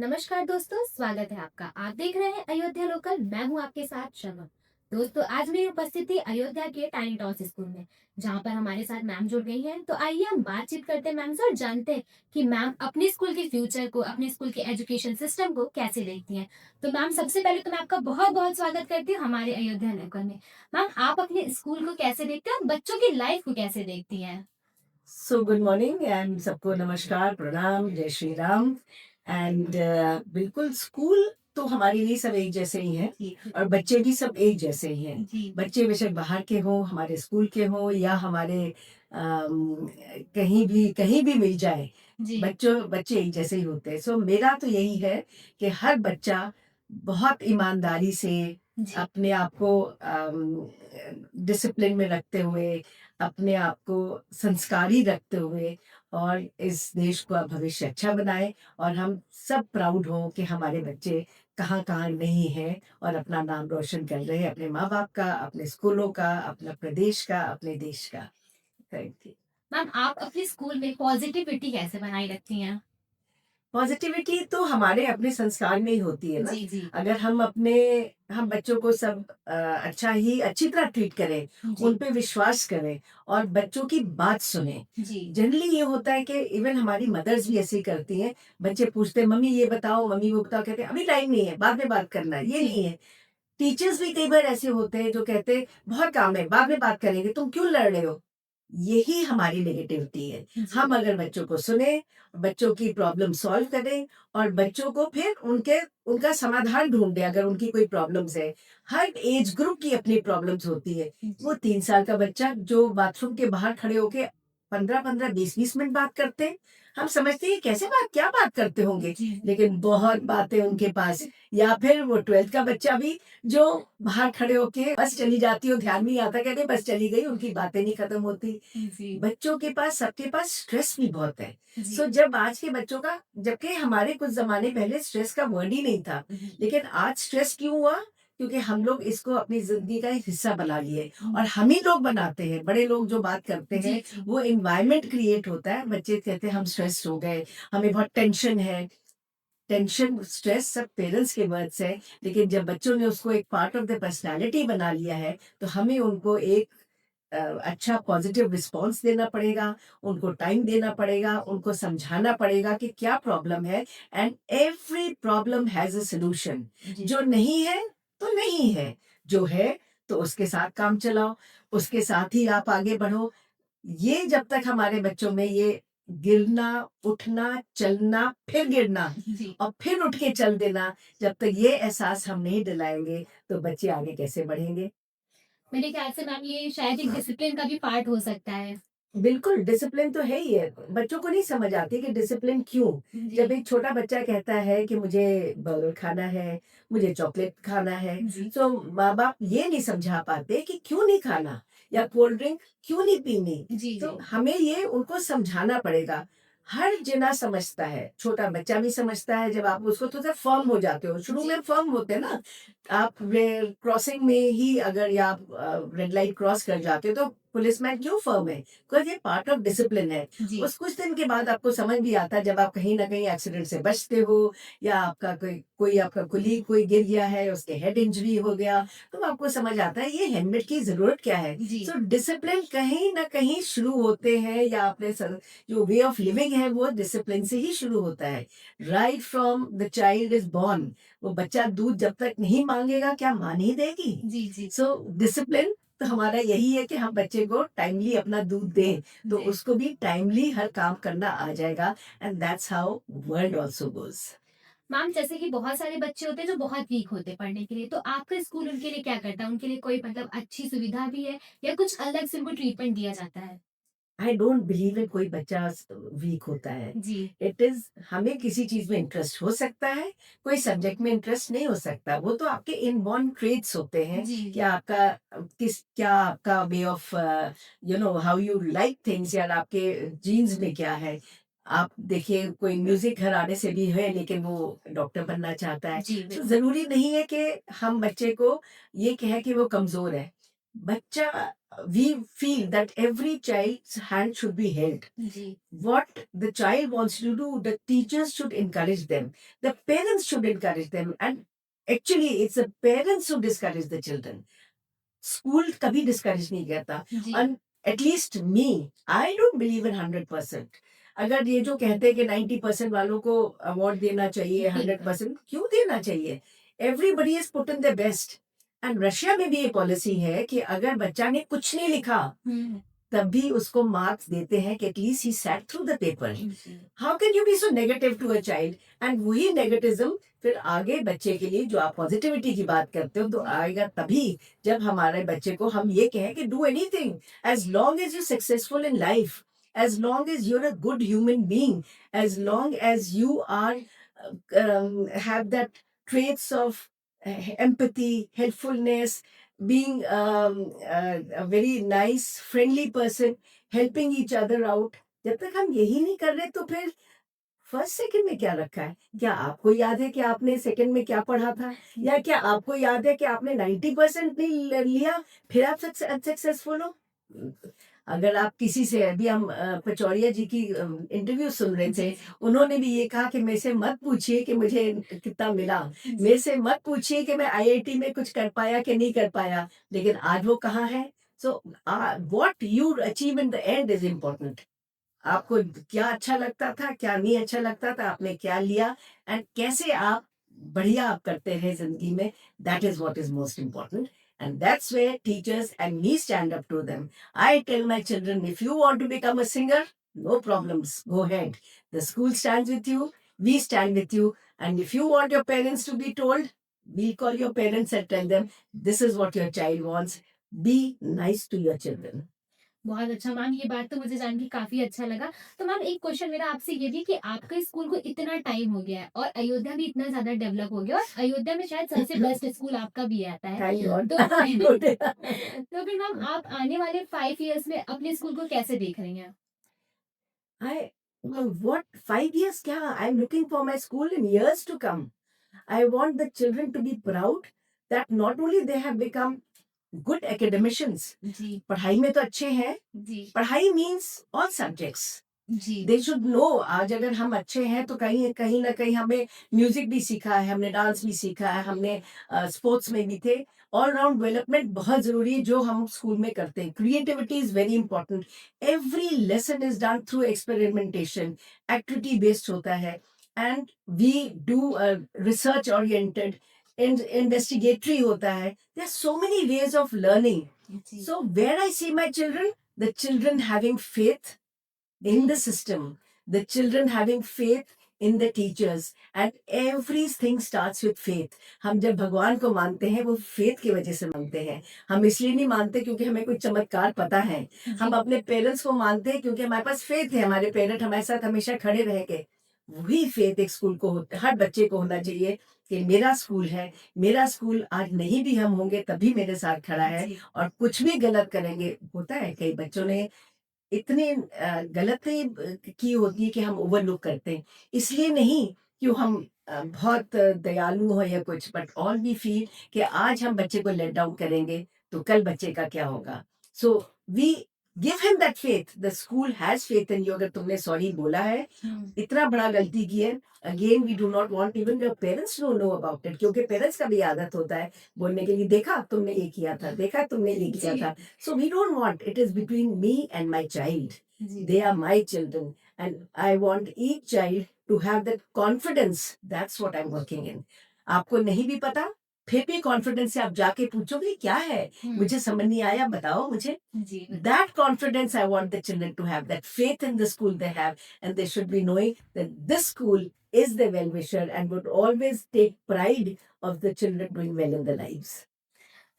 नमस्कार दोस्तों, स्वागत है आपका। आप देख रहे हैं अयोध्या लोकल। मैं हूं आपके साथ शबनम। दोस्तों, आज मेरी उपस्थिति अयोध्या के टाइनी टॉस स्कूल में, जहां पर हमारे साथ मैम जुड़ गई हैं। तो आइए हम बातचीत करते हैं मैम से और जानते हैं कि मैम अपने स्कूल के फ्यूचर को, अपने स्कूल के एजुकेशन सिस्टम को कैसे देखती हैं। तो मैम, सबसे पहले तो मैं आपका बहुत बहुत स्वागत करती हूँ हमारे अयोध्या लोकल में। मैम, आप अपने स्कूल को कैसे देखते हैं और बच्चों की लाइफ को कैसे देखती हैं? गुड मॉर्निंग एंड सबको नमस्कार, प्रणाम, जय श्री राम। एंड बिल्कुल स्कूल तो हमारे लिए सब एक जैसे ही हैं जी। और बच्चे भी सब एक जैसे ही हैं। जी। बच्चे बेशक बाहर के हों, हमारे स्कूल के हों या हमारे कहीं भी मिल जाए, जी। बच्चे एक जैसे ही होते हैं। मेरा तो यही है कि हर बच्चा बहुत ईमानदारी से जी। अपने आप को डिसिप्लिन में रखते हुए, अपने आप को संस्कारी रखते हुए और इस देश का भविष्य अच्छा बनाए और हम सब प्राउड हों कि हमारे बच्चे कहाँ-कहाँ नहीं हैं और अपना नाम रोशन कर रहे हैं, अपने माँ-बाप का, अपने स्कूलों का, अपने प्रदेश का, अपने देश का। Thank you. मैम, आप अपने स्कूल में पॉजिटिविटी कैसे बनाए रखती हैं? पॉजिटिविटी तो हमारे अपने संस्कार में ही होती है ना। जी। जी। अगर हम बच्चों को सब अच्छी तरह ट्रीट करें, जी। उन पे विश्वास करें और बच्चों की बात सुनें। जी। जनरली ये होता है कि इवन हमारी मदर्स भी ऐसे ही करती हैं। बच्चे पूछते हैं, "मम्मी ये बताओ, मम्मी वो बताओ।" कहते हैं, "अभी टाइम नहीं है, बाद में बात करना है।" ये जी। नहीं है। टीचर्स भी कई बार ऐसे होते हैं जो कहते हैं, "बहुत काम है, बाद में बात करेंगे, तुम क्यों लड़ रहे हो?" यही हमारी नेगेटिविटी है। जी। हम अगर बच्चों को सुने, बच्चों की प्रॉब्लम सॉल्व करें और बच्चों को फिर उनका समाधान ढूँढें अगर उनकी कोई प्रॉब्लम्स है। हर एज ग्रुप की अपनी प्रॉब्लम्स होती है। वो जी। 3 साल का बच्चा जो बाथरूम के बाहर खड़े होके 15-15, 20-20 मिनट बात करते हैं, हम समझते हैं कैसे क्या बात करते होंगे? जी। लेकिन बहुत बातें उनके पास। या फिर वो 12th का बच्चा भी जो बाहर खड़े होके बस चली जाती हो, ध्यान नहीं आता, कहते बस चली गई, उनकी बातें नहीं खत्म होती। जी। बच्चों के पास सबके पास स्ट्रेस भी बहुत है। जी। जब आज के बच्चों का जबकि हमारे कुछ ज़माने पहले स्ट्रेस का वर्ड ही नहीं था। लेकिन आज स्ट्रेस क्यों हुआ? क्योंकि हम लोग इसको अपनी ज़िंदगी का एक हिस्सा बना लिए और हम ही लोग बनाते हैं। बड़े लोग जो बात करते जी। हैं, जी। वो एनवायरनमेंट क्रिएट होता है। बच्चे कहते हैं हम स्ट्रेस्ड हो गए, हमें बहुत टेंशन है। टेंशन, स्ट्रेस सब पेरेंट्स के वर्ड्स हैं, लेकिन जब बच्चों ने उसको एक पार्ट ऑफ द पर्सनैलिटी बना लिया है, तो हमें उनको एक अच्छा पॉजिटिव रिस्पॉन्स देना पड़ेगा, उनको टाइम देना पड़ेगा, उनको समझाना पड़ेगा कि क्या प्रॉब्लम है and every problem has a solution. जी। जो नहीं है, तो नहीं है, जो है, तो उसके साथ काम चलाओ, उसके साथ ही आप आगे बढ़ो। ये जब तक हमारे बच्चों में ये गिरना, उठना, चलना, फिर गिरना जी। और फिर उठ के चल देना, जब तक ये एहसास हम नहीं दिलाएँगे, तो बच्चे आगे कैसे बढ़ेंगे? मेरे ख्याल से मैम ये शायद एक डिसिप्लिन का भी पार्ट हो सकता है। बिल्कुल, डिसिप्लिन तो है ही है। बच्चों को नहीं समझ आती कि डिसिप्लिन क्यों? जी। जब एक छोटा बच्चा कहता है कि मुझे बर्गर खाना है, मुझे चॉकलेट खाना है, जी। माँ-बाप ये नहीं समझा पाते कि क्यों नहीं खाना या कोल्ड ड्रिंक क्यों नहीं पीनी। जी। तो जी। हमें ये उनको समझाना पड़ेगा। हर जना समझता है, छोटा बच्चा भी समझता है जब आप उसको थोड़ा-सा फ़र्म हो जाते हो। शुरू जी। में फ़र्म होते हैं ना, आप रे क्रॉसिंग में ही अगर या आप रेड लाइट क्रॉस कर जाते हो तो पुलिसमैन क्यों फ़र्म है? बिकॉज़ ये पार्ट ऑफ डिसिप्लिन है। जी। उस कुछ दिन के बाद आपको समझ भी आता है जब आप कहीं न कहीं एक्सीडेंट से बचते हो या आपका कोई कोई आपका कोलीग कोई गिर गया है, उसके हेड इंजरी हो गया, तो आपको समझ आता है ये हेलमेट की ज़रूरत क्या है। जी। डिसिप्लिन कहीं न कहीं शुरू होते हैं या अपने जो वे ऑफ लिविंग है वो डिसिप्लिन से ही शुरू होता है। Right from the child is born, वो बच्चा दूध जब तक नहीं माँगेगा क्या माँ नहीं देगी? जी। जी। डिसिप्लिन तो हमारा यही है कि हम बच्चे को टाइमली अपना दूध दें, तो जी। उसको भी टाइमली हर काम करना आ जाएगा and that's how world also goes. Ma'am, जैसे कि बहुत सारे बच्चे होते हैं जो बहुत वीक होते हैं पढ़ने के लिए, तो आपका स्कूल उनके लिए क्या करता है? उनके लिए कोई मतलब अच्छी सुविधा भी है या कुछ अलग से उनको ट्रीटमेंट दिया जाता है? आई डोंट बिलीव इन कोई बच्चा वीक होता है। जी। इट इज़ हमें किसी चीज़ में इंटरेस्ट हो सकता है, कोई सब्जेक्ट में इंटरेस्ट नहीं हो सकता। वो तो आपके इनबॉर्न ट्रेट्स होते हैं जी। कि क्या आपका way of how you like things या आपके जीन्स में क्या है। आप देखिए कोई म्यूज़िक घराने से भी है लेकिन वो डॉक्टर बनना चाहता है। जी, बिल्कुल। ज़रूरी नहीं है कि हम बच्चे को ये कहें कि वो कमज़ोर है। बच्चा, we feel that every child's hand should be held. जी What the child wants to do, the teachers should encourage them, the parents should encourage them, and actually it's the parents who discourage the children. School कभी discourage नहीं करता। जी and at least me, I don't believe in 100%। अगर ये जो कहते हैं कि 90% वालों को अवार्ड देना चाहिए, हंड्रेड बिल्कुल परसेंट क्यों देना चाहिए? Everybody is put in the best. And Russia में भी ये पॉलिसी है कि अगर बच्चा ने कुछ नहीं लिखा हम्म तब भी उसको मार्क्स देते हैं कि at least he sat through the paper. जी how can you be so negative to a child? And वही नेगेटिज्म फिर आगे बच्चे के लिए, जो आप पॉजिटिविटी की बात करते हो, तो जी आएगा तभी जब हमारे बच्चे को हम ये कहें कि do anything, as long as you successful in life, as long as you're a good human being, as long as you are have that traits of empathy, helpfulness, being a very nice, friendly person, helping each other out. जब तक हम यही नहीं कर रहे तो फिर first second में क्या रखा है? क्या आपको याद है कि आपने सेकंड में क्या पढ़ा था? या क्या आपको याद है कि आपने 90% नहीं लिया फिर आप सक्सेसफुल हो? अगर आप किसी से, अभी हम पचौरिया जी की इंटरव्यू सुन रहे थे, जी उन्होंने भी ये कहा कि मेरे से मत पूछिए कि मुझे कितना मिला, जी मेरे से मत पूछिए कि मैं आईआईटी में कुछ कर पाया कि नहीं कर पाया, लेकिन आज वो कहाँ है? So what you achieve in the end is important. आपको क्या अच्छा लगता था, क्या नहीं अच्छा लगता था, आपने क्या लिया, एंड कैसे आप बढ़िया आप करते रहे जिंदगी में, that is what is most important. And that's where teachers and me stand up to them. I tell my children, if you want to become a singer, no problems, go ahead. The school stands with you, we stand with you, and if you want your parents to be told, we'll call your parents and tell them this is what your child wants. Be nice to your children. बहुत अच्छा ma'am, ये बात तो मुझे जान के काफ़ी अच्छा लगा। तो मैम एक क्वेश्चन मेरा आपसे ये भी कि आपके स्कूल को इतना टाइम हो गया है और अयोध्या भी इतना ज़्यादा डेवलप हो गया और अयोध्या में शायद सबसे बेस्ट स्कूल आपका भी आता है। Thank God. तो Good. तो फिर मैम आप आने वाले 5 इयर्स में अपने स्कूल को कैसे देख रही हैं? I what 5 years kya? I'm looking for my school in years to come. I want the children to be proud that not only they have become good academicians, जी, पढ़ाई में तो अच्छे हैं, जी, पढ़ाई means all subjects. जी, they should know. आज अगर हम अच्छे हैं तो कहीं कहीं ना कहीं हमें म्यूजिक भी सीखा है, हमने डांस भी सीखा है, हमने स्पोर्ट्स में भी थे। ऑल राउंड डेवलपमेंट बहुत जरूरी है जो हम स्कूल में करते हैं। Creativity is very important. Every lesson is done through experimentation, activity based होता है, and we do research oriented, investigatory होता है। There are so many ways of learning. जी, So where I see my children, the children having faith in जी, the system, the children having faith in the teachers, and everything starts with faith. हम जब भगवान को मानते हैं वो faith की वजह से मानते हैं। हम इसलिए नहीं मानते क्योंकि हमें कोई चमत्कार पता है। हम जी, अपने पेरेंट्स को मानते हैं क्योंकि हमारे पास फेथ है, हमारे पेरेंट हमारे साथ हमेशा खड़े रहेंगे। वही फेथ एक स्कूल को हर बच्चे को होना चाहिए कि मेरा स्कूल है, मेरा स्कूल आज नहीं भी हम होंगे तभी मेरे साथ खड़ा है, जी, और कुछ भी गलत करेंगे, होता है कई बच्चों ने इतने गलती की होती है कि हम ओवरलुक करते हैं। इसलिए नहीं कि हम बहुत दयालु हो या कुछ, बट ऑल वी फील कि आज हम बच्चे को लेट डाउन करेंगे तो कल बच्चे का क्या होगा? So we give him that faith, the school has faith in you. अगर तुमने सॉरी बोला है, हुँ, इतना बड़ा गलती की है, again we do not want even your parents to know about it, क्योंकि पेरेंट्स का भी आदत होता है बोलने के लिए, देखा तुमने ये किया था, देखा तुमने ये किया जी, था। So we don't want, it is between me and my child. Ji, They are my children, and I want each child to have that confidence. That's what I'm working in. आपको नहीं भी पता, फिर भी कॉन्फिडेंस से आप जाके पूछोगे क्या है, हुँ, मुझे समझ नहीं आया, बताओ मुझे। जी, That confidence I want the children to have, that faith in the school they have, and they should be knowing that this school is the well-wisher and would always take pride of the children doing well in their lives.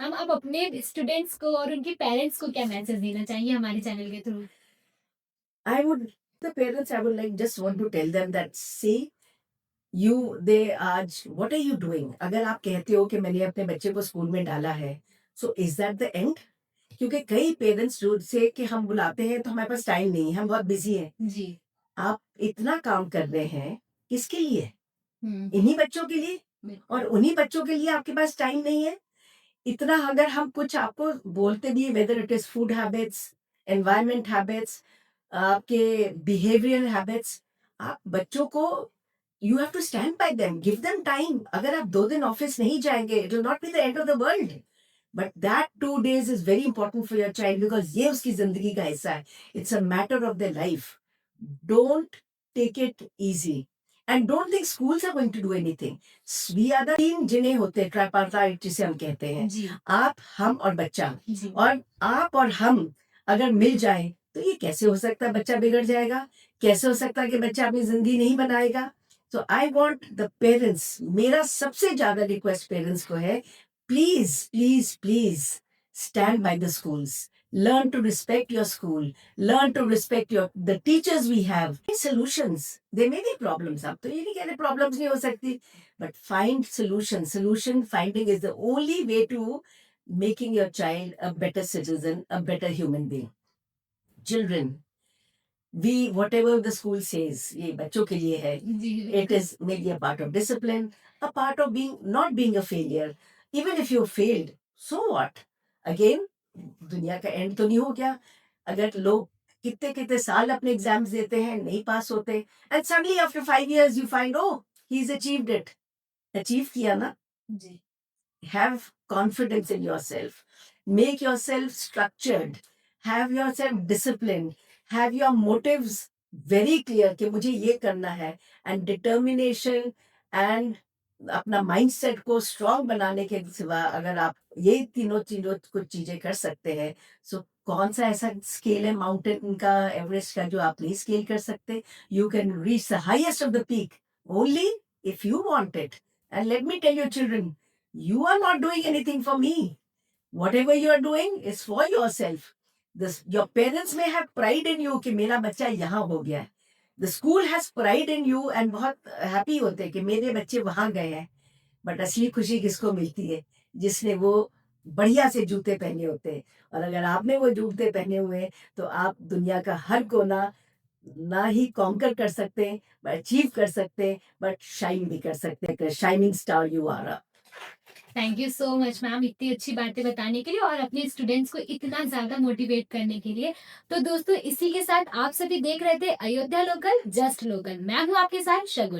Ma'am आप अपने students को और उनके parents को क्या message देना चाहेंगे हमारे चैनल के through? I would, the parents, I would like just want to tell them that, see, you, they, आज, what are you doing? अगर आप कहते हो कि मैंने अपने बच्चे को स्कूल में डाला है, so is that the end? क्योंकि कई पेरेंट्स जो से कि हम बुलाते हैं तो हमारे पास टाइम नहीं है, हम बहुत बिजी हैं। जी, आप इतना काम कर रहे हैं, किसके लिए? हुँ, इन्हीं बच्चों के लिए? बिल्कुल, और उन्हीं बच्चों के लिए आपके पास टाइम नहीं है? इतना अगर हम कुछ आपको बोलते भी, whether it is food habits, environment habits, आपके बिहेवियर हैबिट्स, आप बच्चों को you have to stand by them, give them time. अगर आप 2 दिन ऑफिस नहीं जाएँगे, it will not be the end of the world, but that 2 days is very important for your child, because ये उसकी ज़िंदगी का हिस्सा है। It's a matter of their life. Don't take it easy and don't think schools are going to do anything. We are the 3 जिन्हें होते हैं, tripartite जिसे हम कहते हैं। जी, आप, हम और बच्चा। जी, और आप और हम अगर मिल जाएँ, तो ये कैसे हो सकता है बच्चा बिगड़ जाएगा? कैसे हो सकता है कि बच्चा अपनी ज़िंदगी नहीं बनाएगा? So I want the parents, मेरा सबसे ज़्यादा रिक्वेस्ट पेरेंट्स को है, please, please, please stand by the schools. Learn to respect your school. Learn to respect the teachers we have. Solutions. There may be problems. अब तो ये नहीं कह रहे problems नहीं हो सकती, but find solutions. Solution finding is the only way to making your child a better citizen, a better human being. Children, we whatever the school says, ये बच्चों के लिए है. जी, It is maybe a part of discipline, a part of being not being a failure. Even if you failed, so what? Again, दुनिया का and तो नहीं हो गया। अगर लोग कितने कितने साल अपने एग्जाम्स देते हैं, नहीं पास होते, and suddenly after 5 years you find, oh, he is achieved it. Achieve किया ना। जी, Have confidence in yourself. Make yourself structured. Have yourself disciplined. Have your motives very clear कि मुझे ये करना है, and determination and अपना माइंडसेट को strong बनाने के सिवा अगर आप ये तीनों चीजों कुछ चीजें कर सकते हैं, सो कौन सा ऐसा स्केल है माउंटेन का, एवरेस्ट का, जो आप नहीं स्केल कर सकते? You can reach the highest of the peak only if you want it. And let me tell your children, you are not doing anything for me. Whatever you are doing is for yourself. Your parents may have pride in you कि मेरा बच्चा यहाँ हो गया है. The school has pride in you and बहुत happy होते हैं कि मेरे बच्चे वहाँ गए हैं. बट असली खुशी किसको मिलती है? जिसने वो बढ़िया से जूते पहने होते हैं। और अगर आपने वो जूते पहने हुए हैं, तो आप दुनिया का हर कोना ना ही कॉन्कर कर सकते हैं, अचीव कर सकते हैं, बट शाइन भी कर सकते हैं। Shining star you are. Thank you so much ma'am इतनी अच्छी बातें बताने के लिए और अपने स्टूडेंट्स को इतना ज़्यादा मोटिवेट करने के लिए। तो दोस्तों इसी के साथ आप सभी देख रहे थे अयोध्या लोकल, जस्ट लोकल। मैं हूँ आपके साथ शगुन।